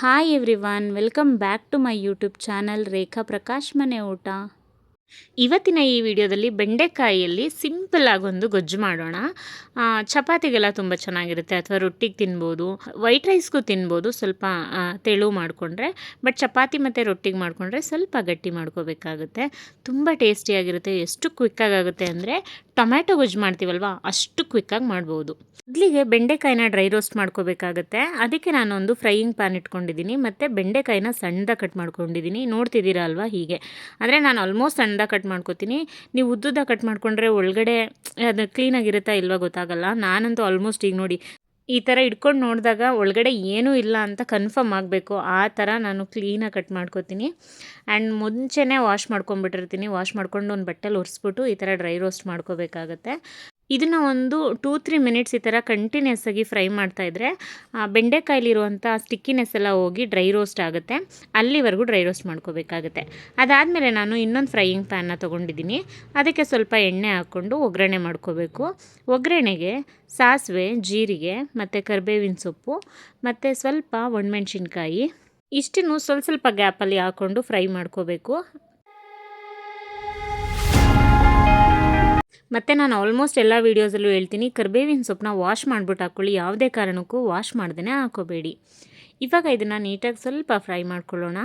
Hi everyone, welcome back to my YouTube channel Rekha Prakash ಮನೆ ಊಟ. ಇವತ್ತಿನ ಈ ವಿಡಿಯೋದಲ್ಲಿ ಬೆಂಡೆಕಾಯಿಯಲ್ಲಿ ಸಿಂಪಲ್ ಆಗೊಂದು ಗೊಜ್ಜು ಮಾಡೋಣ. ಚಪಾತಿಗೆಲ್ಲ ತುಂಬ ಚೆನ್ನಾಗಿರುತ್ತೆ, ಅಥವಾ ರೊಟ್ಟಿಗೆ ತಿನ್ಬೋದು, ವೈಟ್ ರೈಸ್ಗೂ ತಿನ್ಬೋದು. ಸ್ವಲ್ಪ ತೆಳು ಮಾಡಿಕೊಂಡ್ರೆ, ಬಟ್ ಚಪಾತಿ ಮತ್ತು ರೊಟ್ಟಿಗೆ ಮಾಡಿಕೊಂಡ್ರೆ ಸ್ವಲ್ಪ ಗಟ್ಟಿ ಮಾಡ್ಕೋಬೇಕಾಗುತ್ತೆ. ತುಂಬ ಟೇಸ್ಟಿಯಾಗಿರುತ್ತೆ. ಎಷ್ಟು ಕ್ವಿಕ್ಕಾಗಿ ಆಗುತ್ತೆ ಅಂದರೆ ಟೊಮ್ಯಾಟೊ ಗೊಜ್ಜು ಮಾಡ್ತೀವಲ್ವ ಅಷ್ಟು ಕ್ವಿಕ್ಕಾಗಿ ಮಾಡ್ಬೋದು. ಮೊದಲಿಗೆ ಬೆಂಡೆಕಾಯಿನ ಡ್ರೈ ರೋಸ್ಟ್ ಮಾಡ್ಕೋಬೇಕಾಗತ್ತೆ. ಅದಕ್ಕೆ ನಾನೊಂದು ಫ್ರೈಯಿಂಗ್ ಪ್ಯಾನ್ ಇಟ್ಕೊಂಡಿದ್ದೀನಿ, ಮತ್ತು ಬೆಂಡೆಕಾಯಿನ ಸಣ್ಣದಾಗಿ ಕಟ್ ಮಾಡ್ಕೊಂಡಿದ್ದೀನಿ. ನೋಡ್ತಿದ್ದೀರಾ ಅಲ್ವಾ, ಹೀಗೆ ಅಂದರೆ ನಾನು ಆಲ್ಮೋಸ್ಟ್ ಸಣ್ಣದಾಗಿ ಕಟ್ ಮಾಡ್ಕೊತೀನಿ. ನೀವು ಉದ್ದುದ ಕಟ್ ಮಾಡಿಕೊಂಡ್ರೆ ಒಳಗಡೆ ಅದು ಕ್ಲೀನಾಗಿರುತ್ತಾ ಇಲ್ವಾ ಗೊತ್ತಾಗಲ್ಲ. ನಾನಂತೂ ಆಲ್ಮೋಸ್ಟ್ ಈಗ ನೋಡಿ ಈ ಥರ ಇಟ್ಕೊಂಡು ನೋಡಿದಾಗ ಒಳಗಡೆ ಏನೂ ಇಲ್ಲ ಅಂತ ಕನ್ಫರ್ಮ್ ಆಗಬೇಕು, ಆ ಥರ ನಾನು ಕ್ಲೀನಾಗಿ ಕಟ್ ಮಾಡ್ಕೊತೀನಿ. ಆ್ಯಂಡ್ ಮುಂಚೆನೇ ವಾಶ್ ಮಾಡ್ಕೊಂಬಿಟ್ಟಿರ್ತೀನಿ. ವಾಶ್ ಮಾಡ್ಕೊಂಡು ಒಂದು ಬಟ್ಟೆಲಿ ಒರೆಸ್ಬಿಟ್ಟು ಈ ಥರ ಡ್ರೈ ರೋಸ್ಟ್ ಮಾಡ್ಕೋಬೇಕಾಗತ್ತೆ. ಇದನ್ನು ಒಂದು 2-3 ಮಿನಿಟ್ಸ್ ಈ ಥರ ಕಂಟಿನ್ಯೂಸ್ ಆಗಿ ಫ್ರೈ ಮಾಡ್ತಾಯಿದ್ರೆ ಬೆಂಡೆಕಾಯಿಲಿರುವಂಥ ಸ್ಟಿಕ್ಕಿನೆಸ್ ಎಲ್ಲ ಹೋಗಿ ಡ್ರೈ ರೋಸ್ಟ್ ಆಗುತ್ತೆ. ಅಲ್ಲಿವರೆಗೂ ಡ್ರೈ ರೋಸ್ಟ್ ಮಾಡ್ಕೋಬೇಕಾಗುತ್ತೆ. ಅದಾದಮೇಲೆ ನಾನು ಇನ್ನೊಂದು ಫ್ರೈಯಿಂಗ್ ಪ್ಯಾನ್ನ ತೊಗೊಂಡಿದ್ದೀನಿ. ಅದಕ್ಕೆ ಸ್ವಲ್ಪ ಎಣ್ಣೆ ಹಾಕ್ಕೊಂಡು ಒಗ್ಗರಣೆ ಮಾಡ್ಕೋಬೇಕು. ಒಗ್ಗರಣೆಗೆ ಸಾಸಿವೆ, ಜೀರಿಗೆ ಮತ್ತು ಕರಿಬೇವಿನ ಸೊಪ್ಪು ಮತ್ತು ಸ್ವಲ್ಪ ಒಣಮೆಣ್ಸಿನ್ಕಾಯಿ ಇಷ್ಟನ್ನು ಸ್ವಲ್ಪ ಗ್ಯಾಪಲ್ಲಿ ಹಾಕ್ಕೊಂಡು ಫ್ರೈ ಮಾಡ್ಕೋಬೇಕು. ಮತ್ತು ನಾನು ಆಲ್ಮೋಸ್ಟ್ ಎಲ್ಲ ವೀಡಿಯೋಸಲ್ಲೂ ಹೇಳ್ತೀನಿ, ಕರಿಬೇವಿನ ಸೊಪ್ಪನ್ನ ವಾಶ್ ಮಾಡಿಬಿಟ್ಟು ಹಾಕ್ಕೊಳ್ಳಿ, ಯಾವುದೇ ಕಾರಣಕ್ಕೂ ವಾಶ್ ಮಾಡ್ದೇ ಹಾಕೋಬೇಡಿ. ಇವಾಗ ಇದನ್ನು ನೀಟಾಗಿ ಸ್ವಲ್ಪ ಫ್ರೈ ಮಾಡ್ಕೊಳ್ಳೋಣ.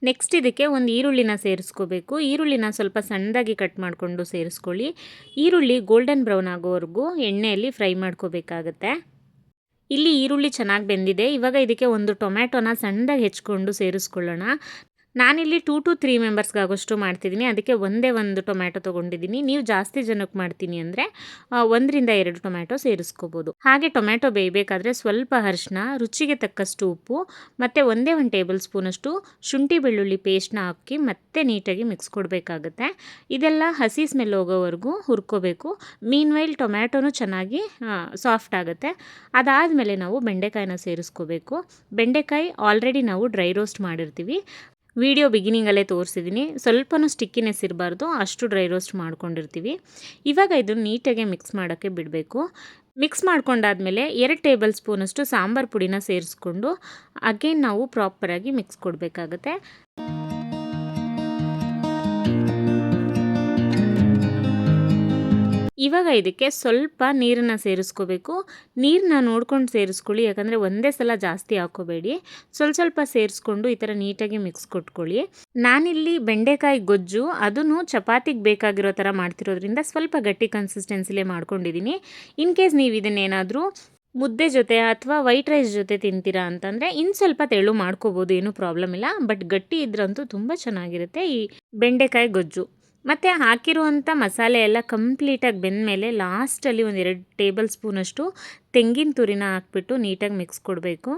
ನೆಕ್ಸ್ಟ್ ಇದಕ್ಕೆ ಒಂದು ಈರುಳ್ಳಿನ ಸೇರಿಸ್ಕೋಬೇಕು. ಈರುಳ್ಳಿನ ಸ್ವಲ್ಪ ಸಣ್ಣದಾಗಿ ಕಟ್ ಮಾಡಿಕೊಂಡು ಸೇರಿಸ್ಕೊಳ್ಳಿ. ಈರುಳ್ಳಿ ಗೋಲ್ಡನ್ ಬ್ರೌನ್ ಆಗೋವರೆಗೂ ಎಣ್ಣೆಯಲ್ಲಿ ಫ್ರೈ ಮಾಡ್ಕೋಬೇಕಾಗತ್ತೆ. ಇಲ್ಲಿ ಈರುಳ್ಳಿ ಚೆನ್ನಾಗಿ ಬೆಂದಿದೆ. ಇವಾಗ ಇದಕ್ಕೆ ಒಂದು ಟೊಮ್ಯಾಟೊನ ಸಣ್ಣದಾಗಿ ಹೆಚ್ಕೊಂಡು ಸೇರಿಸ್ಕೊಳ್ಳೋಣ. ನಾನಿಲ್ಲಿ 2 to 3 ಮೆಂಬರ್ಸ್ಗಾಗೋಷ್ಟು ಮಾಡ್ತಿದ್ದೀನಿ, ಅದಕ್ಕೆ ಒಂದೇ ಒಂದು ಟೊಮ್ಯಾಟೊ ತೊಗೊಂಡಿದ್ದೀನಿ. ನೀವು ಜಾಸ್ತಿ ಜನಕ್ಕೆ ಮಾಡ್ತೀನಿ ಅಂದರೆ 1-2 ಟೊಮ್ಯಾಟೊ ಸೇರಿಸ್ಕೋಬೋದು. ಹಾಗೆ ಟೊಮ್ಯಾಟೊ ಬೇಯಬೇಕಾದ್ರೆ ಸ್ವಲ್ಪ ಅರಿಶಿನ, ರುಚಿಗೆ ತಕ್ಕಷ್ಟು ಉಪ್ಪು ಮತ್ತು 1 ಟೇಬಲ್ ಸ್ಪೂನಷ್ಟು ಶುಂಠಿ ಬೆಳ್ಳುಳ್ಳಿ ಪೇಸ್ಟ್ನ ಹಾಕಿ ಮತ್ತೆ ನೀಟಾಗಿ ಮಿಕ್ಸ್ ಕೊಡಬೇಕಾಗುತ್ತೆ. ಇದೆಲ್ಲ ಹಸಿ ಸ್ಮೆಲ್ ಹೋಗೋವರೆಗೂ ಹುರ್ಕೋಬೇಕು. ಮೀನ್ವೈಲ್ ಟೊಮ್ಯಾಟೊನೂ ಚೆನ್ನಾಗಿ ಸಾಫ್ಟ್ ಆಗುತ್ತೆ. ಅದಾದಮೇಲೆ ನಾವು ಬೆಂಡೆಕಾಯಿನ ಸೇರಿಸ್ಕೋಬೇಕು. ಬೆಂಡೆಕಾಯಿ ಆಲ್ರೆಡಿ ನಾವು ಡ್ರೈ ರೋಸ್ಟ್ ಮಾಡಿರ್ತೀವಿ. ವಿಡಿಯೋ ಬಿಗಿನಿಂಗಲ್ಲೇ ತೋರಿಸಿದ್ದೀನಿ. ಸ್ವಲ್ಪನೂ ಸ್ಟಿಕ್ಕಿನೆಸ್ ಇರಬಾರ್ದು, ಅಷ್ಟು ಡ್ರೈ ರೋಸ್ಟ್ ಮಾಡ್ಕೊಂಡಿರ್ತೀವಿ. ಇವಾಗ ಇದನ್ನು ನೀಟಾಗಿ ಮಿಕ್ಸ್ ಮಾಡೋಕ್ಕೆ ಬಿಡಬೇಕು. ಮಿಕ್ಸ್ ಮಾಡ್ಕೊಂಡಾದಮೇಲೆ 2 ಟೇಬಲ್ ಸ್ಪೂನಷ್ಟು ಸಾಂಬಾರು ಪುಡಿನ ಸೇರಿಸ್ಕೊಂಡು ಅಗೇನ್ ನಾವು ಪ್ರಾಪರಾಗಿ ಮಿಕ್ಸ್ ಕೊಡಬೇಕಾಗತ್ತೆ. ಇವಾಗ ಇದಕ್ಕೆ ಸ್ವಲ್ಪ ನೀರನ್ನು ಸೇರಿಸ್ಕೋಬೇಕು. ನೀರನ್ನ ನೋಡ್ಕೊಂಡು ಸೇರಿಸ್ಕೊಳ್ಳಿ, ಯಾಕಂದರೆ ಒಂದೇ ಸಲ ಜಾಸ್ತಿ ಹಾಕೋಬೇಡಿ. ಸ್ವಲ್ಪ ಸೇರಿಸ್ಕೊಂಡು ಈ ಥರ ನೀಟಾಗಿ ಮಿಕ್ಸ್ ಕೊಟ್ಕೊಳ್ಳಿ. ನಾನಿಲ್ಲಿ ಬೆಂಡೆಕಾಯಿ ಗೊಜ್ಜು ಅದನ್ನು ಚಪಾತಿಗೆ ಬೇಕಾಗಿರೋ ಥರ ಮಾಡ್ತಿರೋದ್ರಿಂದ ಸ್ವಲ್ಪ ಗಟ್ಟಿ ಕನ್ಸಿಸ್ಟೆನ್ಸಿಲೇ ಮಾಡ್ಕೊಂಡಿದ್ದೀನಿ. ಇನ್ ಕೇಸ್ ನೀವು ಇದನ್ನೇನಾದರೂ ಮುದ್ದೆ ಜೊತೆ ಅಥವಾ ವೈಟ್ ರೈಸ್ ಜೊತೆ ತಿಂತೀರಾ ಅಂತಂದರೆ ಇನ್ನು ಸ್ವಲ್ಪ ತೆಳು ಮಾಡ್ಕೋಬೋದು, ಏನೂ ಪ್ರಾಬ್ಲಮ್ ಇಲ್ಲ. ಬಟ್ ಗಟ್ಟಿ ಇದ್ರಂತೂ ತುಂಬ ಚೆನ್ನಾಗಿರುತ್ತೆ ಈ ಬೆಂಡೆಕಾಯಿ ಗೊಜ್ಜು. ಮತ್ತು ಹಾಕಿರುವಂಥ ಮಸಾಲೆ ಎಲ್ಲ ಕಂಪ್ಲೀಟಾಗಿ ಬೆಂದಮೇಲೆ ಲಾಸ್ಟಲ್ಲಿ 1-2 ಟೇಬಲ್ ಸ್ಪೂನಷ್ಟು ತೆಂಗಿನ ತುರಿನ ಹಾಕ್ಬಿಟ್ಟು ನೀಟಾಗಿ ಮಿಕ್ಸ್ ಕೊಡಬೇಕು.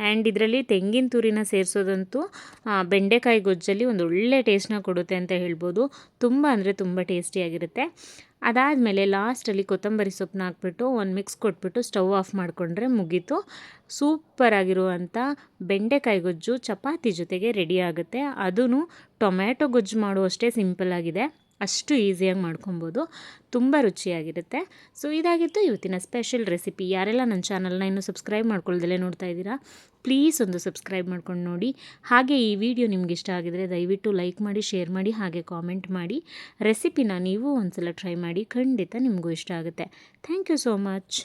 ಆ್ಯಂಡ್ ಇದರಲ್ಲಿ ತೆಂಗಿನ ತುರಿನ ಸೇರಿಸೋದಂತೂ ಬೆಂಡೆಕಾಯಿ ಗೊಜ್ಜಲ್ಲಿ ಒಂದು ಒಳ್ಳೆ ಟೇಸ್ಟ್ನ ಕೊಡುತ್ತೆ ಅಂತ ಹೇಳ್ಬೋದು. ತುಂಬ ಅಂದರೆ ತುಂಬ ಟೇಸ್ಟಿಯಾಗಿರುತ್ತೆ. ಅದಾದಮೇಲೆ ಲಾಸ್ಟಲ್ಲಿ ಕೊತ್ತಂಬರಿ ಸೊಪ್ಪನ್ನ ಹಾಕ್ಬಿಟ್ಟು ಒಂದು ಮಿಕ್ಸ್ ಕೊಟ್ಬಿಟ್ಟು ಸ್ಟವ್ ಆಫ್ ಮಾಡಿಕೊಂಡ್ರೆ ಮುಗೀತು. ಸೂಪರಾಗಿರುವಂಥ ಬೆಂಡೆಕಾಯಿ ಗೊಜ್ಜು ಚಪಾತಿ ಜೊತೆಗೆ ರೆಡಿ ಆಗುತ್ತೆ. ಅದೂ ಟೊಮ್ಯಾಟೊ ಗೊಜ್ಜು ಮಾಡುವಷ್ಟೇ ಸಿಂಪಲ್ಲಾಗಿದೆ, ಅಷ್ಟು ಈಸಿಯಾಗಿ ಮಾಡ್ಕೊಬೋದು. ತುಂಬ ರುಚಿಯಾಗಿರುತ್ತೆ. ಸೊ ಇದಾಗಿತ್ತು ಇವತ್ತಿನ ಸ್ಪೆಷಲ್ ರೆಸಿಪಿ. ಯಾರೆಲ್ಲ ನನ್ನ ಚಾನಲ್ನ ಇನ್ನೂ ಸಬ್ಸ್ಕ್ರೈಬ್ ಮಾಡ್ಕೊಳ್ದಲ್ಲೇ ನೋಡ್ತಾ ಇದ್ದೀರಾ, ಪ್ಲೀಸ್ ಒಂದು ಸಬ್ಸ್ಕ್ರೈಬ್ ಮಾಡ್ಕೊಂಡು ನೋಡಿ. ಹಾಗೆ ಈ ವಿಡಿಯೋ ನಿಮ್ಗೆ ಇಷ್ಟ ಆಗಿದರೆ ದಯವಿಟ್ಟು ಲೈಕ್ ಮಾಡಿ, ಶೇರ್ ಮಾಡಿ, ಹಾಗೆ ಕಾಮೆಂಟ್ ಮಾಡಿ. ರೆಸಿಪಿನ ನೀವು ಒಂದ್ಸಲ ಟ್ರೈ ಮಾಡಿ, ಖಂಡಿತ ನಿಮಗೂ ಇಷ್ಟ ಆಗುತ್ತೆ. Thank you so much.